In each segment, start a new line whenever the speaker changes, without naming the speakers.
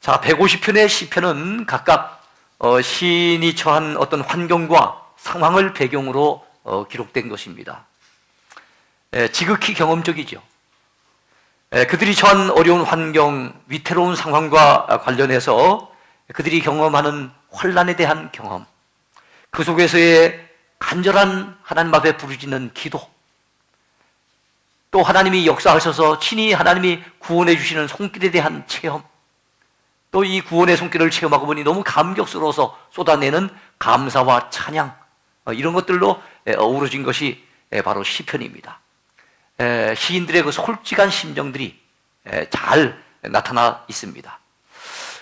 자, 150편의 시편은 각각 시인이 처한 어떤 환경과 상황을 배경으로 기록된 것입니다. 지극히 경험적이죠. 그들이 처한 어려운 환경, 위태로운 상황과 관련해서 그들이 경험하는 환난에 대한 경험, 그 속에서의 간절한 하나님 앞에 부르짖는 기도, 또 하나님이 역사하셔서 친히 하나님이 구원해 주시는 손길에 대한 체험, 또 이 구원의 손길을 체험하고 보니 너무 감격스러워서 쏟아내는 감사와 찬양, 이런 것들로 어우러진 것이 바로 시편입니다. 시인들의 그 솔직한 심정들이 잘 나타나 있습니다.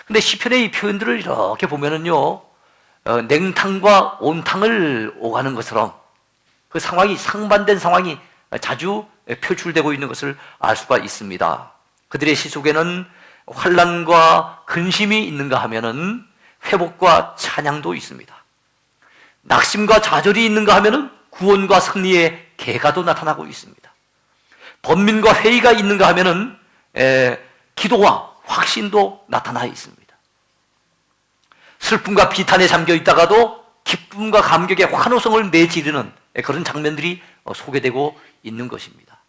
근데 시편의 이 표현들을 이렇게 보면은요, 냉탕과 온탕을 오가는 것처럼 그 상황이 상반된 상황이 자주 표출되고 있는 것을 알 수가 있습니다. 그들의 시 속에는 환난과 근심이 있는가 하면은 회복과 찬양도 있습니다. 낙심과 좌절이 있는가 하면은 구원과 승리의 개가도 나타나고 있습니다. 번민과 회의가 있는가 하면은 기도와 확신도 나타나 있습니다. 슬픔과 비탄에 잠겨 있다가도 기쁨과 감격의 환호성을 내지르는 그런 장면들이 소개되고 있는 것입니다.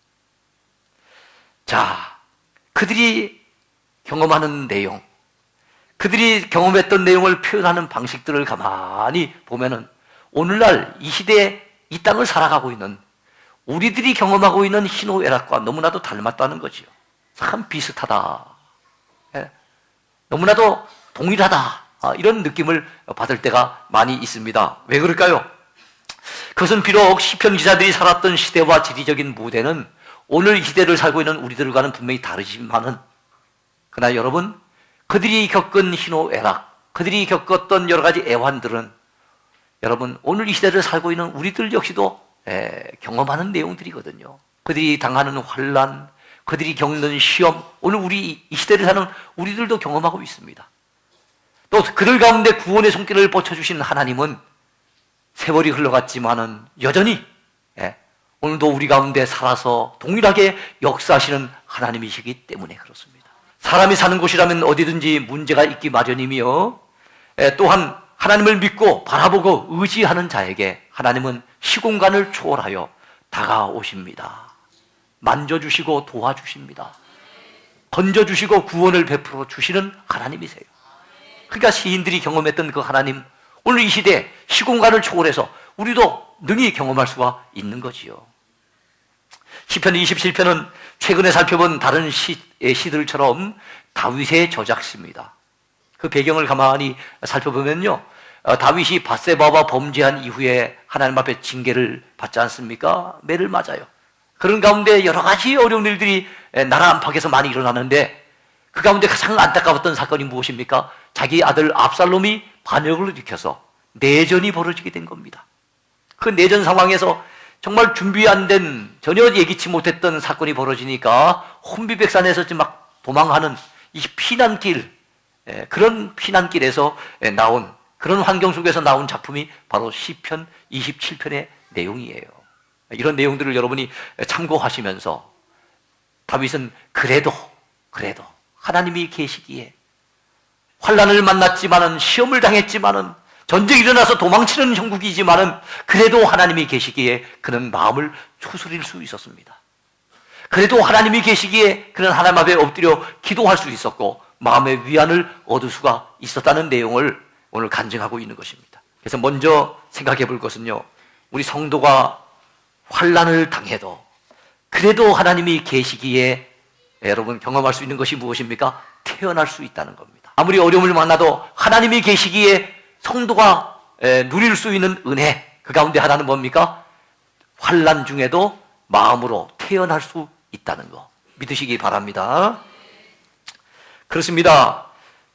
자, 그들이 경험하는 내용, 그들이 경험했던 내용을 표현하는 방식들을 가만히 보면은 오늘날 이 시대에 이 땅을 살아가고 있는 우리들이 경험하고 있는 희노애락과 너무나도 닮았다는 거지요. 참 비슷하다. 너무나도 동일하다. 이런 느낌을 받을 때가 많이 있습니다. 왜 그럴까요? 그것은 비록 시편 기자들이 살았던 시대와 지리적인 무대는 오늘 이 시대를 살고 있는 우리들과는 분명히 다르지만은, 그러나 여러분, 그들이 겪은 희노애락, 그들이 겪었던 여러 가지 애환들은 여러분, 오늘 이 시대를 살고 있는 우리들 역시도 경험하는 내용들이거든요. 그들이 당하는 환난, 그들이 겪는 시험, 오늘 우리 이 시대를 사는 우리들도 경험하고 있습니다. 또 그들 가운데 구원의 손길을 뻗쳐주신 하나님은 세월이 흘러갔지만은 여전히 오늘도 우리 가운데 살아서 동일하게 역사하시는 하나님이시기 때문에 그렇습니다. 사람이 사는 곳이라면 어디든지 문제가 있기 마련이며, 또한 하나님을 믿고 바라보고 의지하는 자에게 하나님은 시공간을 초월하여 다가오십니다. 만져주시고 도와주십니다. 건져주시고 구원을 베풀어 주시는 하나님이세요. 그러니까 시인들이 경험했던 그 하나님, 오늘 이 시대에 시공간을 초월해서 우리도 능히 경험할 수가 있는 거지요. 시편 27편은 최근에 살펴본 다른 시들처럼 다윗의 저작시입니다. 그 배경을 가만히 살펴보면요, 다윗이 밧세바와 범죄한 이후에 하나님 앞에 징계를 받지 않습니까? 매를 맞아요. 그런 가운데 여러 가지 어려운 일들이 나라 안팎에서 많이 일어나는데, 그 가운데 가장 안타까웠던 사건이 무엇입니까? 자기 아들 압살롬이 반역을 일으켜서 내전이 벌어지게 된 겁니다. 그 내전 상황에서 정말 준비 안 된, 전혀 예기치 못했던 사건이 벌어지니까 혼비백산에서 막 도망하는 이 피난길, 그런 피난길에서 나온, 그런 환경 속에서 나온 작품이 바로 시편 27편의 내용이에요. 이런 내용들을 여러분이 참고하시면서 다윗은 그래도 하나님이 계시기에, 환난을 만났지만은, 시험을 당했지만은, 전쟁이 일어나서 도망치는 형국이지만은 그래도 하나님이 계시기에 그는 마음을 추스릴 수 있었습니다. 그래도 하나님이 계시기에 그는 하나님 앞에 엎드려 기도할 수 있었고 마음의 위안을 얻을 수가 있었다는 내용을 오늘 간증하고 있는 것입니다. 그래서 먼저 생각해 볼 것은요, 우리 성도가 환난을 당해도 그래도 하나님이 계시기에 여러분 경험할 수 있는 것이 무엇입니까? 태어날 수 있다는 겁니다. 아무리 어려움을 만나도 하나님이 계시기에 성도가 누릴 수 있는 은혜, 그 가운데 하나는 뭡니까? 환난 중에도 마음으로 태어날 수 있다는 거 믿으시기 바랍니다. 그렇습니다.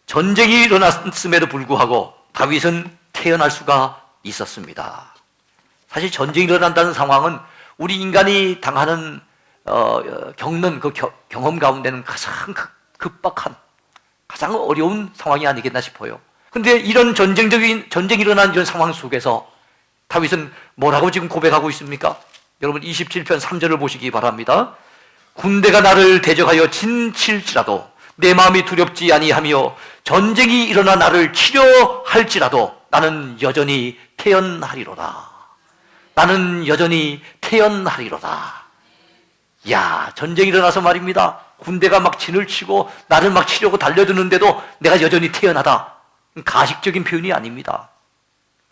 전쟁이 일어났음에도 불구하고 다윗은 태어날 수가 있었습니다. 사실 전쟁이 일어난다는 상황은 우리 인간이 당하는 겪는 그 경험 가운데는 가장 급박한, 가장 어려운 상황이 아니겠나 싶어요. 근데 이런 전쟁이 일어난 이런 상황 속에서 다윗은 뭐라고 지금 고백하고 있습니까? 여러분 27편 3절을 보시기 바랍니다. 군대가 나를 대적하여 진칠지라도 내 마음이 두렵지 아니하며 전쟁이 일어나 나를 치려할지라도 나는 여전히 태연하리로다. 나는 여전히 태연하리로다. 야, 전쟁이 일어나서 말입니다. 군대가 막 진을 치고 나를 막 치려고 달려드는데도 내가 여전히 태연하다. 가식적인 표현이 아닙니다.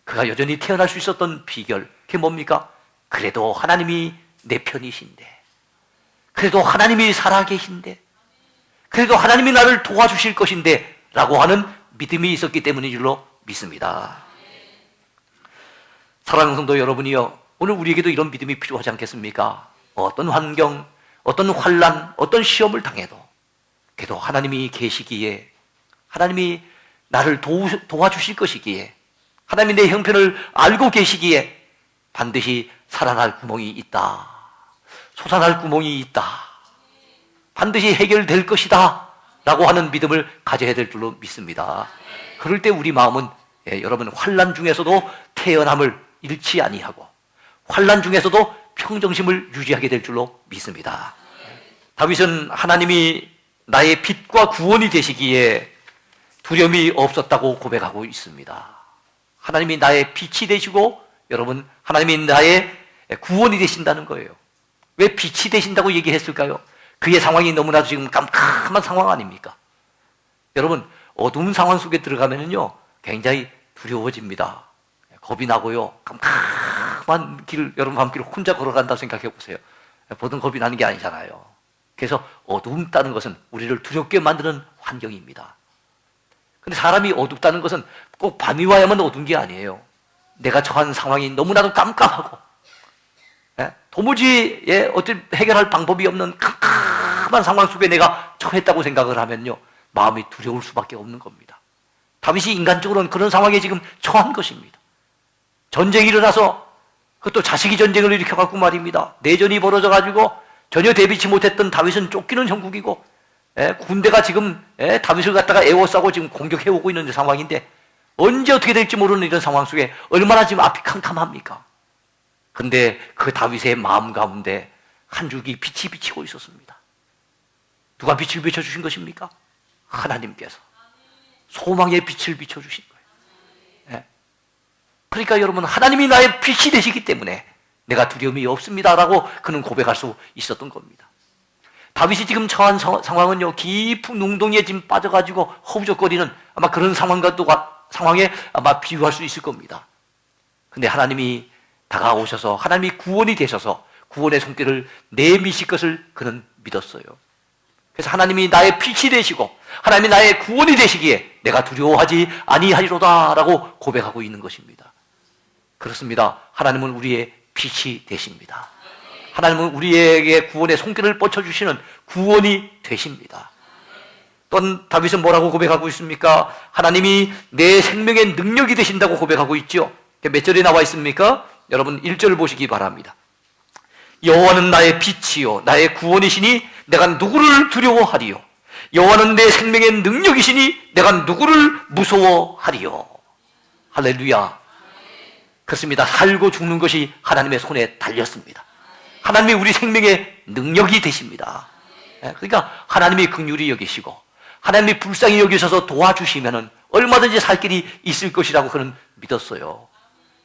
그가 여전히 태어날 수 있었던 비결, 그게 뭡니까? 그래도 하나님이 내 편이신데, 그래도 하나님이 살아계신데, 그래도 하나님이 나를 도와주실 것인데 라고 하는 믿음이 있었기 때문인 줄로 믿습니다. 사랑하는 성도 여러분이요, 오늘 우리에게도 이런 믿음이 필요하지 않겠습니까? 어떤 환경, 어떤 환난, 어떤 시험을 당해도 그래도 하나님이 계시기에, 하나님이 나를 도와주실 것이기에, 하나님이 내 형편을 알고 계시기에 반드시 살아날 구멍이 있다, 솟아날 구멍이 있다, 반드시 해결될 것이다 라고 하는 믿음을 가져야 될 줄로 믿습니다. 그럴 때 우리 마음은 여러분 환난 중에서도 태연함을 잃지 아니하고 환난 중에서도 평정심을 유지하게 될 줄로 믿습니다. 다윗은 하나님이 나의 빛과 구원이 되시기에 두려움이 없었다고 고백하고 있습니다. 하나님이 나의 빛이 되시고 여러분 하나님이 나의 구원이 되신다는 거예요. 왜 빛이 되신다고 얘기했을까요? 그의 상황이 너무나도 지금 깜깜한 상황 아닙니까? 여러분 어두운 상황 속에 들어가면요 굉장히 두려워집니다. 겁이 나고요. 깜깜한 길, 여러분 밤길 혼자 걸어간다 생각해 보세요. 보통 겁이 나는 게 아니잖아요. 그래서 어둡다는 것은 우리를 두렵게 만드는 환경입니다. 근데 사람이 어둡다는 것은 꼭 밤이 와야만 어두운 게 아니에요. 내가 처한 상황이 너무나도 깜깜하고 도무지 어떤 해결할 방법이 없는 깜깜한 상황 속에 내가 처했다고 생각을 하면요 마음이 두려울 수밖에 없는 겁니다. 다윗이 인간적으로는 그런 상황에 지금 처한 것입니다. 전쟁이 일어나서 그것도 자식이 전쟁을 일으켜갖고 말입니다. 내전이 벌어져가지고 전혀 대비치 못했던 다윗은 쫓기는 형국이고 군대가 지금 다윗을 갖다가 에워싸고 지금 공격해오고 있는 상황인데 언제 어떻게 될지 모르는 이런 상황 속에 얼마나 지금 앞이 캄캄합니까? 근데 그 다윗의 마음 가운데 한 줄기 빛이 비치고 있었습니다. 누가 빛을 비춰주신 것입니까? 하나님께서 소망의 빛을 비춰주신 거예요. 그러니까 여러분 하나님이 나의 빛이 되시기 때문에 내가 두려움이 없습니다라고 그는 고백할 수 있었던 겁니다. 다윗이 지금 처한 상황은요 깊은 웅덩이에 지금 빠져가지고 허우적거리는 아마 그런 상황에 아마 비유할 수 있을 겁니다. 근데 하나님이 다가오셔서 하나님이 구원이 되셔서 구원의 손길을 내미실 것을 그는 믿었어요. 그래서 하나님이 나의 빛이 되시고 하나님이 나의 구원이 되시기에 내가 두려워하지 아니하리로다 라고 고백하고 있는 것입니다. 그렇습니다. 하나님은 우리의 빛이 되십니다. 하나님은 우리에게 구원의 손길을 뻗쳐주시는 구원이 되십니다. 또 다윗은 뭐라고 고백하고 있습니까? 하나님이 내 생명의 능력이 되신다고 고백하고 있죠. 몇 절에 나와 있습니까? 여러분 1절 보시기 바랍니다. 여호와는 나의 빛이요 나의 구원이시니 내가 누구를 두려워하리요. 여호와는 내 생명의 능력이시니 내가 누구를 무서워하리요. 할렐루야. 그렇습니다. 살고 죽는 것이 하나님의 손에 달렸습니다. 하나님이 우리 생명의 능력이 되십니다. 그러니까 하나님이 긍휼히 여기시고 하나님이 불쌍히 여기셔서 도와주시면 얼마든지 살 길이 있을 것이라고 그는 믿었어요.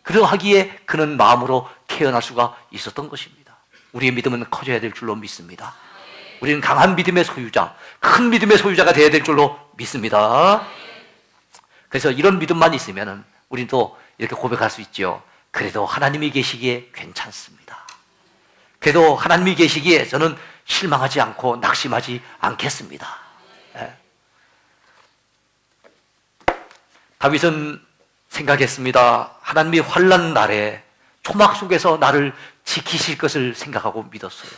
그러하기에 그는 마음으로 태어날 수가 있었던 것입니다. 우리의 믿음은 커져야 될 줄로 믿습니다. 우리는 강한 믿음의 소유자, 큰 믿음의 소유자가 되어야 될 줄로 믿습니다. 그래서 이런 믿음만 있으면 우리는 또 이렇게 고백할 수 있죠. 그래도 하나님이 계시기에 괜찮습니다. 그래도 하나님이 계시기에 저는 실망하지 않고 낙심하지 않겠습니다. 다윗은 생각했습니다. 하나님이 환난 날에 초막 속에서 나를 지키실 것을 생각하고 믿었어요.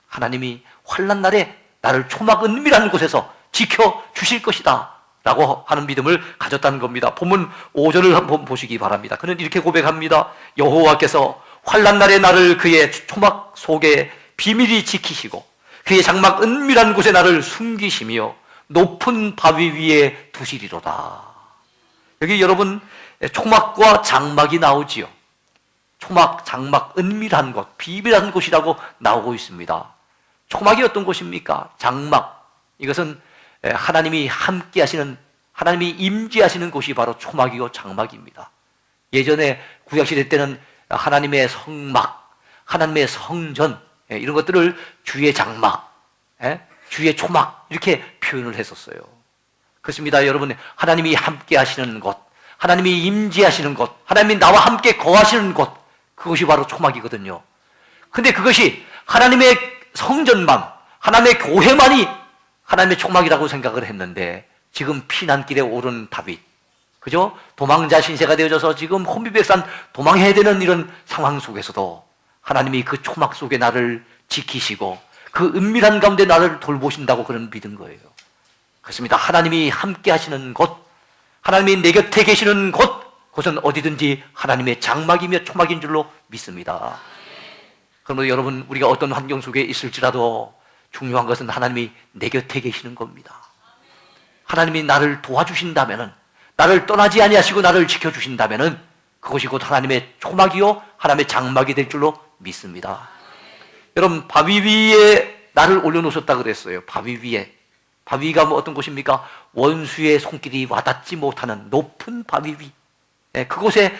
하나님이 환난 날에 나를 초막 은밀한 곳에서 지켜주실 것이다 라고 하는 믿음을 가졌다는 겁니다. 본문 5절을 한번 보시기 바랍니다. 그는 이렇게 고백합니다. 여호와께서 환난 날에 나를 그의 초막 속에 비밀히 지키시고 그의 장막 은밀한 곳에 나를 숨기시며 높은 바위 위에 두시리로다. 여기 여러분 초막과 장막이 나오지요. 초막, 장막, 은밀한 곳, 비밀한 곳이라고 나오고 있습니다. 초막이 어떤 곳입니까? 장막, 이것은 하나님이 함께 하시는, 하나님이 임재하시는 곳이 바로 초막이고 장막입니다. 예전에 구약시대 때는 하나님의 성막, 하나님의 성전, 이런 것들을 주의 장막, 주의 초막 이렇게 표현을 했었어요. 그렇습니다. 여러분, 하나님이 함께 하시는 곳, 하나님이 임재하시는 곳, 하나님이 나와 함께 거하시는 곳, 그것이 바로 초막이거든요. 근데 그것이 하나님의 성전만, 하나님의 교회만이 하나님의 초막이라고 생각을 했는데, 지금 피난길에 오른 다윗, 그죠? 도망자 신세가 되어져서 지금 혼비백산 도망해야 되는 이런 상황 속에서도 하나님이 그 초막 속에 나를 지키시고 그 은밀한 가운데 나를 돌보신다고 그런 믿은 거예요. 그렇습니다. 하나님이 함께 하시는 곳, 하나님이 내 곁에 계시는 곳, 그것은 어디든지 하나님의 장막이며 초막인 줄로 믿습니다. 그러므로 여러분, 우리가 어떤 환경 속에 있을지라도 중요한 것은 하나님이 내 곁에 계시는 겁니다. 하나님이 나를 도와주신다면은, 나를 떠나지 아니하시고 나를 지켜주신다면은 그것이 곧 하나님의 초막이요 하나님의 장막이 될 줄로 믿습니다. 여러분, 바위 위에 나를 올려놓으셨다 그랬어요. 바위 위에. 바위가 뭐 어떤 곳입니까? 원수의 손길이 와닿지 못하는 높은 바위 위. 그곳에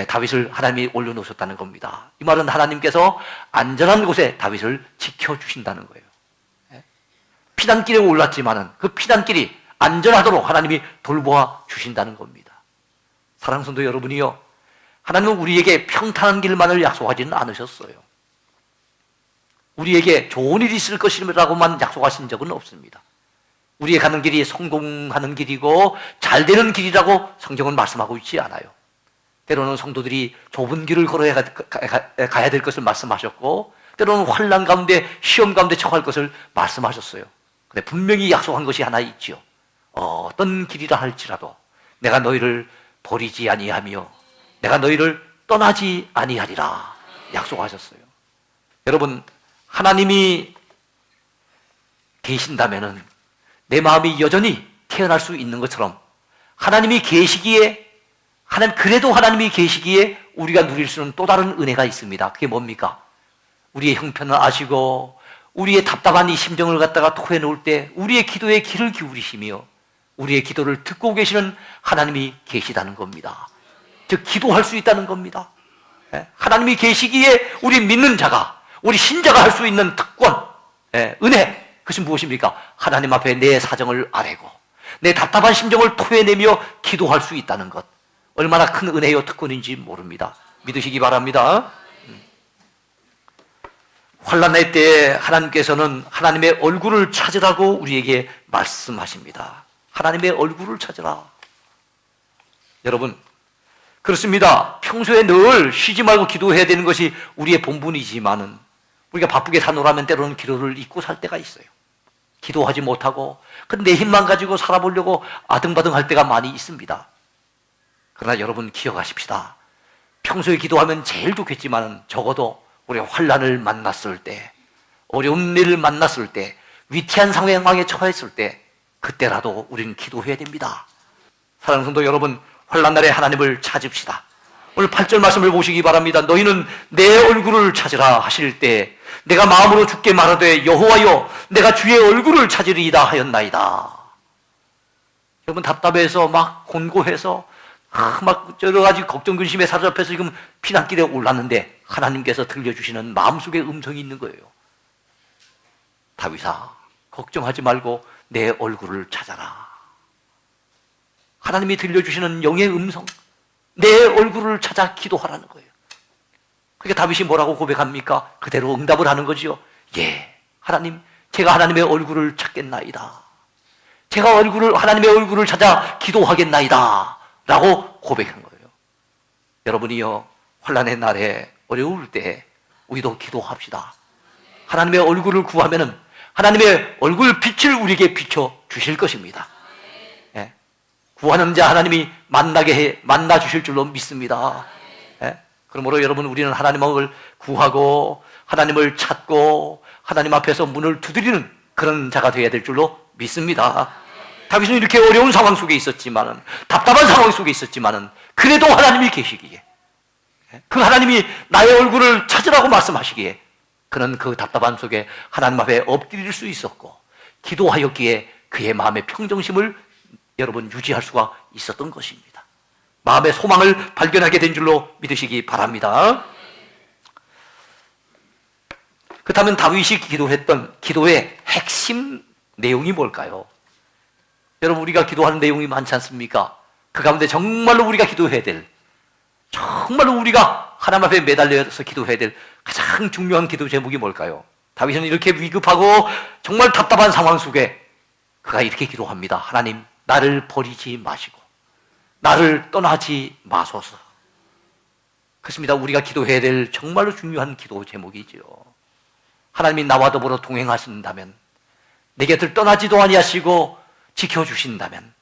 다윗을 하나님이 올려놓으셨다는 겁니다. 이 말은 하나님께서 안전한 곳에 다윗을 지켜주신다는 거예요. 피난길에 올랐지만은 그 피난길이 안전하도록 하나님이 돌보아 주신다는 겁니다. 사랑하는 성도 여러분이요, 하나님은 우리에게 평탄한 길만을 약속하지는 않으셨어요. 우리에게 좋은 일이 있을 것이라고만 약속하신 적은 없습니다. 우리의 가는 길이 성공하는 길이고 잘 되는 길이라고 성경은 말씀하고 있지 않아요. 때로는 성도들이 좁은 길을 걸어야 가야 될 것을 말씀하셨고, 때로는 환난 가운데, 시험 가운데 처할 것을 말씀하셨어요. 근데 분명히 약속한 것이 하나 있지요. 어떤 길이라 할지라도 내가 너희를 버리지 아니하며 내가 너희를 떠나지 아니하리라 약속하셨어요. 여러분, 하나님이 계신다면은 내 마음이 여전히 태어날 수 있는 것처럼 하나님이 계시기에, 그래도 하나님이 계시기에 우리가 누릴 수 있는 또 다른 은혜가 있습니다. 그게 뭡니까? 우리의 형편을 아시고 우리의 답답한 이 심정을 갖다가 토해놓을 때 우리의 기도에 귀를 기울이시며 우리의 기도를 듣고 계시는 하나님이 계시다는 겁니다. 즉, 기도할 수 있다는 겁니다. 하나님이 계시기에 우리 믿는 자가, 우리 신자가 할 수 있는 특권, 은혜, 그것은 무엇입니까? 하나님 앞에 내 사정을 아뢰고 내 답답한 심정을 토해내며 기도할 수 있다는 것, 얼마나 큰 은혜요 특권인지 모릅니다. 믿으시기 바랍니다. 환난의 때에 하나님께서는 하나님의 얼굴을 찾으라고 우리에게 말씀하십니다. 하나님의 얼굴을 찾으라. 여러분, 그렇습니다. 평소에 늘 쉬지 말고 기도해야 되는 것이 우리의 본분이지만은 우리가 바쁘게 사노라면 때로는 기도를 잊고 살 때가 있어요. 기도하지 못하고 내 힘만 가지고 살아보려고 아등바등할 때가 많이 있습니다. 그러나 여러분, 기억하십시다. 평소에 기도하면 제일 좋겠지만 적어도 우리가 환난을 만났을 때, 어려운 일을 만났을 때, 위태한 상황에 처했을 때, 그때라도 우리는 기도해야 됩니다. 사랑하는 성도 여러분, 환난날에 하나님을 찾읍시다. 오늘 8절 말씀을 보시기 바랍니다. 너희는 내 얼굴을 찾으라 하실 때 내가 마음으로 주께 말하되 여호와여 내가 주의 얼굴을 찾으리이다 하였나이다. 여러분, 답답해서 막 곤고해서 막 여러 가지 걱정 근심에 사로잡혀서 지금 피난길에 올랐는데 하나님께서 들려주시는 마음속에 음성이 있는 거예요. 다윗아, 걱정하지 말고 내 얼굴을 찾아라. 하나님이 들려주시는 영의 음성, 내 얼굴을 찾아 기도하라는 거예요. 그러니까 다윗이 뭐라고 고백합니까? 그대로 응답을 하는 거지요. 예, 하나님, 제가 하나님의 얼굴을 찾겠나이다. 제가 하나님의 얼굴을 찾아 기도하겠나이다 라고 고백한 거예요. 여러분이요, 환난의 날에 어려울 때 우리도 기도합시다. 하나님의 얼굴을 구하면은 하나님의 얼굴 빛을 우리에게 비춰 주실 것입니다. 예. 구하는 자 하나님이 만나 주실 줄로 믿습니다. 예. 그러므로 여러분, 우리는 하나님을 구하고 하나님을 찾고 하나님 앞에서 문을 두드리는 그런 자가 되어야 될 줄로 믿습니다. 다윗은 이렇게 어려운 상황 속에 있었지만은, 답답한 상황 속에 있었지만은, 그래도 하나님이 계시기에, 그 하나님이 나의 얼굴을 찾으라고 말씀하시기에 그는 그 답답한 속에 하나님 앞에 엎드릴 수 있었고 기도하였기에 그의 마음의 평정심을 여러분 유지할 수가 있었던 것입니다. 마음의 소망을 발견하게 된 줄로 믿으시기 바랍니다. 그렇다면 다윗이 기도했던 기도의 핵심 내용이 뭘까요? 여러분, 우리가 기도하는 내용이 많지 않습니까? 그 가운데 정말로 우리가 기도해야 될, 정말로 우리가 하나님 앞에 매달려서 기도해야 될 가장 중요한 기도 제목이 뭘까요? 다윗은 이렇게 위급하고 정말 답답한 상황 속에 그가 이렇게 기도합니다. 하나님, 나를 버리지 마시고 나를 떠나지 마소서. 그렇습니다. 우리가 기도해야 될 정말로 중요한 기도 제목이지요. 하나님이 나와 더불어 동행하신다면, 내 곁을 떠나지도 아니하시고 지켜주신다면,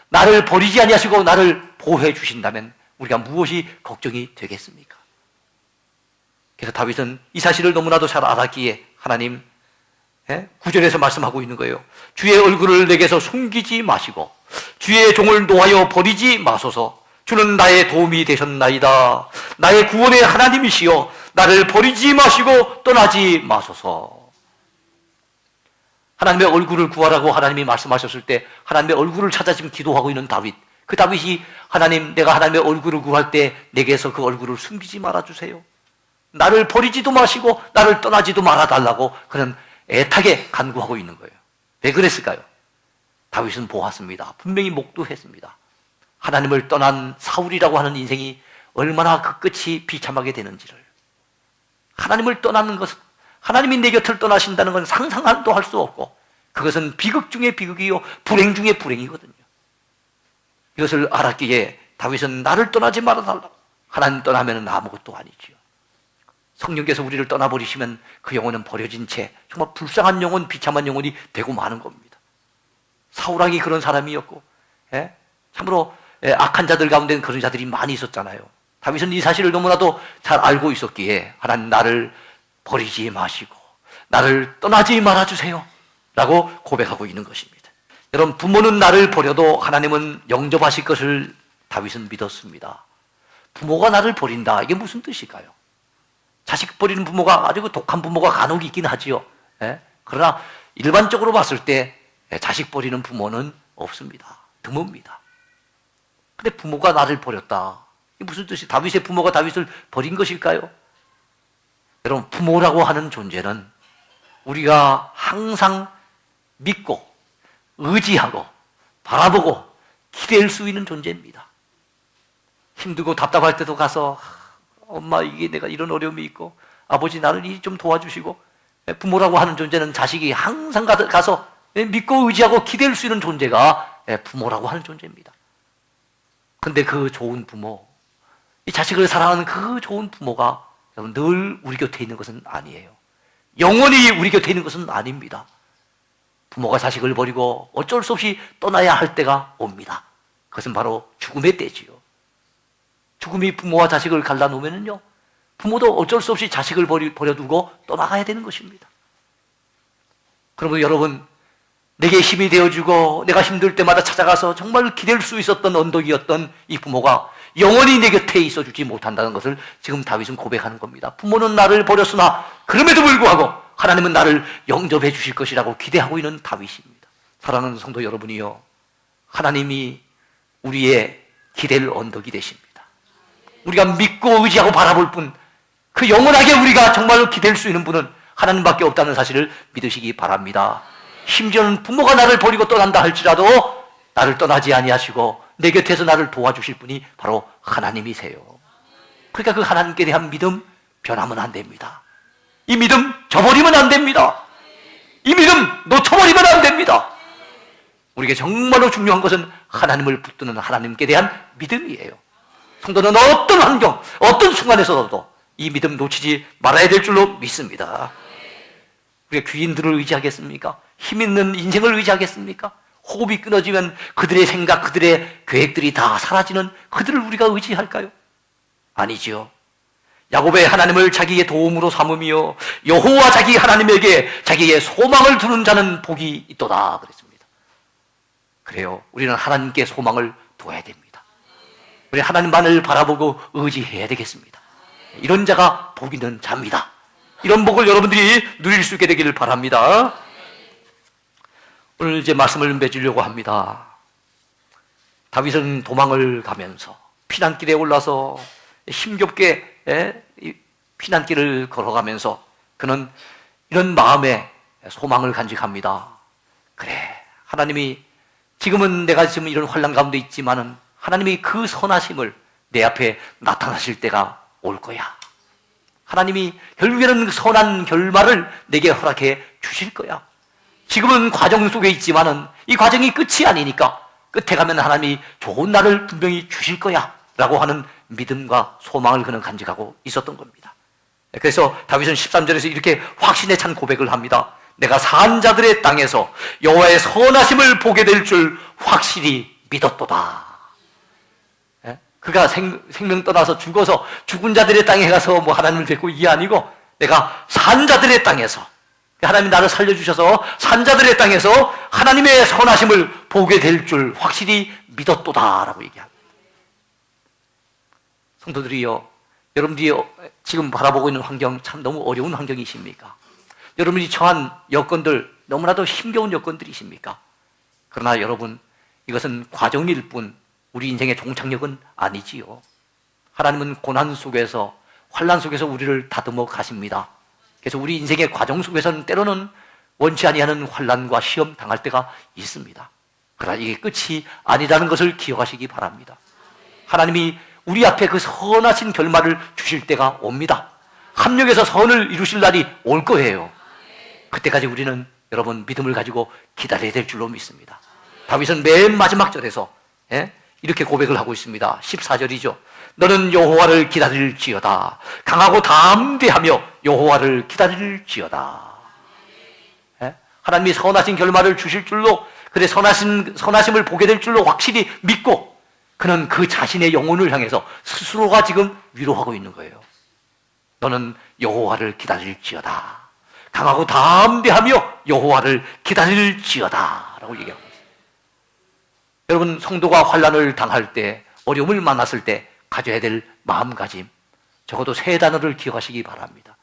나를 버리지 아니하시고 나를 보호해 주신다면 우리가 무엇이 걱정이 되겠습니까? 그래서 다윗은 이 사실을 너무나도 잘 알았기에 하나님 9절에서 말씀하고 있는 거예요. 주의 얼굴을 내게서 숨기지 마시고 주의 종을 놓아여 버리지 마소서. 주는 나의 도움이 되셨나이다. 나의 구원의 하나님이시여 나를 버리지 마시고 떠나지 마소서. 하나님의 얼굴을 구하라고 하나님이 말씀하셨을 때 하나님의 얼굴을 찾아 지금 기도하고 있는 다윗, 그 다윗이 하나님, 내가 하나님의 얼굴을 구할 때 내게서 그 얼굴을 숨기지 말아주세요. 나를 버리지도 마시고 나를 떠나지도 말아달라고 그는 애타게 간구하고 있는 거예요. 왜 그랬을까요? 다윗은 보았습니다. 분명히 목도했습니다. 하나님을 떠난 사울이라고 하는 인생이 얼마나 그 끝이 비참하게 되는지를. 하나님을 떠나는 것은, 하나님이 내 곁을 떠나신다는 건 상상도 할 수 없고 그것은 비극 중에 비극이요 불행 중에 불행이거든요. 이것을 알았기에 다윗은 나를 떠나지 말아달라고. 하나님 떠나면 아무것도 아니지요. 성령께서 우리를 떠나버리시면 그 영혼은 버려진 채 정말 불쌍한 영혼, 비참한 영혼이 되고 마는 겁니다. 사울왕이 그런 사람이었고, 참으로 악한 자들 가운데는 그런 자들이 많이 있었잖아요. 다윗은 이 사실을 너무나도 잘 알고 있었기에 하나님, 나를 버리지 마시고 나를 떠나지 말아주세요 라고 고백하고 있는 것입니다. 여러분, 부모는 나를 버려도 하나님은 영접하실 것을 다윗은 믿었습니다. 부모가 나를 버린다, 이게 무슨 뜻일까요? 자식 버리는 부모가 아주 독한 부모가 간혹 있긴 하지요. 그러나 일반적으로 봤을 때 자식 버리는 부모는 없습니다. 드뭅니다. 근데 부모가 나를 버렸다, 이게 무슨 뜻이? 다윗의 부모가 다윗을 버린 것일까요? 여러분, 부모라고 하는 존재는 우리가 항상 믿고 의지하고 바라보고 기댈 수 있는 존재입니다. 힘들고 답답할 때도 가서 엄마, 이게 내가 이런 어려움이 있고 아버지, 나를 이 좀 도와주시고. 부모라고 하는 존재는 자식이 항상 가서 믿고 의지하고 기댈 수 있는 존재가 부모라고 하는 존재입니다. 그런데 그 좋은 부모, 이 자식을 사랑하는 그 좋은 부모가 늘 우리 곁에 있는 것은 아니에요. 영원히 우리 곁에 있는 것은 아닙니다. 부모가 자식을 버리고 어쩔 수 없이 떠나야 할 때가 옵니다. 그것은 바로 죽음의 때지요. 죽음이 부모와 자식을 갈라놓으면요, 부모도 어쩔 수 없이 자식을 버려두고 떠나가야 되는 것입니다. 그러면 여러분, 내게 힘이 되어주고 내가 힘들 때마다 찾아가서 정말 기댈 수 있었던 언덕이었던 이 부모가 영원히 내 곁에 있어주지 못한다는 것을 지금 다윗은 고백하는 겁니다. 부모는 나를 버렸으나 그럼에도 불구하고 하나님은 나를 영접해 주실 것이라고 기대하고 있는 다윗입니다. 사랑하는 성도 여러분이요, 하나님이 우리의 기댈 언덕이 되십니다. 우리가 믿고 의지하고 바라볼 뿐, 그 영원하게 우리가 정말로 기댈 수 있는 분은 하나님밖에 없다는 사실을 믿으시기 바랍니다. 심지어는 부모가 나를 버리고 떠난다 할지라도 나를 떠나지 아니하시고 내 곁에서 나를 도와주실 분이 바로 하나님이세요. 그러니까 그 하나님께 대한 믿음 변하면 안 됩니다. 이 믿음 저버리면 안 됩니다. 이 믿음 놓쳐버리면 안 됩니다. 우리에게 정말로 중요한 것은 하나님을 붙드는 하나님께 대한 믿음이에요. 성도는 어떤 환경, 어떤 순간에서도 이 믿음 놓치지 말아야 될 줄로 믿습니다. 우리가 귀인들을 의지하겠습니까? 힘 있는 인생을 의지하겠습니까? 호흡이 끊어지면 그들의 생각, 그들의 계획들이 다 사라지는 그들을 우리가 의지할까요? 아니지요. 야곱의 하나님을 자기의 도움으로 삼으며 여호와 자기 하나님에게 자기의 소망을 두는 자는 복이 있도다 그랬습니다. 그래요, 우리는 하나님께 소망을 둬야 됩니다. 우리 하나님만을 바라보고 의지해야 되겠습니다. 이런 자가 복 있는 자입니다. 이런 복을 여러분들이 누릴 수 있게 되기를 바랍니다. 오늘 이제 말씀을 맺으려고 합니다. 다윗은 도망을 가면서 피난길에 올라서 힘겹게 이 피난길을 걸어가면서 그는 이런 마음에 소망을 간직합니다. 그래, 하나님이 지금은 내가 지금 이런 환난 가운데 있지만은 하나님이 그 선하심을 내 앞에 나타나실 때가 올 거야. 하나님이 결국에는 그 선한 결말을 내게 허락해 주실 거야. 지금은 과정 속에 있지만은 이 과정이 끝이 아니니까 끝에 가면 하나님이 좋은 날을 분명히 주실 거야 라고 하는 믿음과 소망을 그는 간직하고 있었던 겁니다. 그래서 다윗은 13절에서 이렇게 확신에 찬 고백을 합니다. 내가 산자들의 땅에서 여호와의 선하심을 보게 될 줄 확실히 믿었도다. 그가 생명 떠나서 죽어서 죽은 자들의 땅에 가서 뭐 하나님을 뵙고 이게 아니고 내가 산자들의 땅에서 하나님이 나를 살려주셔서 산자들의 땅에서 하나님의 선하심을 보게 될 줄 확실히 믿었도다라고 얘기합니다. 성도들이요, 여러분들이 지금 바라보고 있는 환경 참 너무 어려운 환경이십니까? 여러분이 처한 여건들 너무나도 힘겨운 여건들이십니까? 그러나 여러분, 이것은 과정일 뿐 우리 인생의 종착역은 아니지요. 하나님은 고난 속에서 환난 속에서 우리를 다듬어 가십니다. 그래서 우리 인생의 과정 속에서는 때로는 원치 아니하는 환난과 시험 당할 때가 있습니다. 그러나 이게 끝이 아니라는 것을 기억하시기 바랍니다. 하나님이 우리 앞에 그 선하신 결말을 주실 때가 옵니다. 합력해서 선을 이루실 날이 올 거예요. 그때까지 우리는 여러분 믿음을 가지고 기다려야 될 줄로 믿습니다. 다윗은 맨 마지막 절에서 이렇게 고백을 하고 있습니다. 14절이죠. 너는 여호와를 기다릴지어다. 강하고 담대하며 여호와를 기다릴지어다. 하나님이 선하신 결말을 주실 줄로, 그래 선하심을 보게 될 줄로 확실히 믿고 그는 그 자신의 영혼을 향해서 스스로가 지금 위로하고 있는 거예요. 너는 여호와를 기다릴지어다. 강하고 담대하며 여호와를 기다릴지어다 라고 얘기하고 있어요. 여러분, 성도가 환난을 당할 때, 어려움을 만났을 때 가져야 될 마음가짐, 적어도 세 단어를 기억하시기 바랍니다.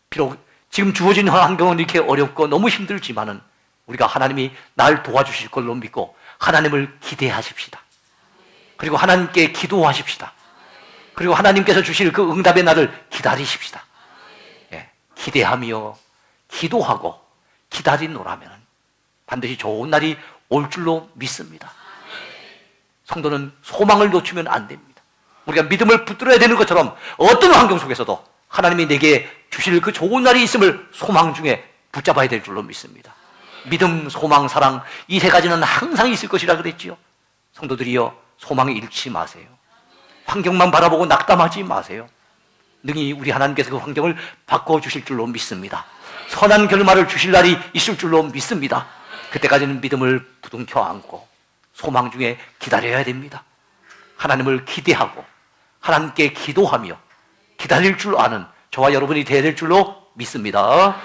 비록 지금 주어진 환경은 이렇게 어렵고 너무 힘들지만은 우리가 하나님이 날 도와주실 걸로 믿고 하나님을 기대하십시다. 그리고 하나님께 기도하십시다. 그리고 하나님께서 주실 그 응답의 날을 기다리십시다. 기대하며 기도하고 기다리노라면 반드시 좋은 날이 올 줄로 믿습니다. 성도는 소망을 놓치면 안 됩니다. 우리가 믿음을 붙들어야 되는 것처럼 어떤 환경 속에서도 하나님이 내게 주실 그 좋은 날이 있음을 소망 중에 붙잡아야 될 줄로 믿습니다. 믿음, 소망, 사랑, 이 세 가지는 항상 있을 것이라 그랬지요. 성도들이여, 소망을 잃지 마세요. 환경만 바라보고 낙담하지 마세요. 능히 우리 하나님께서 그 환경을 바꿔주실 줄로 믿습니다. 선한 결말을 주실 날이 있을 줄로 믿습니다. 그때까지는 믿음을 부둥켜 안고 소망 중에 기다려야 됩니다. 하나님을 기대하고 하나님께 기도하며 기다릴 줄 아는 저와 여러분이 되어야 될 줄로 믿습니다.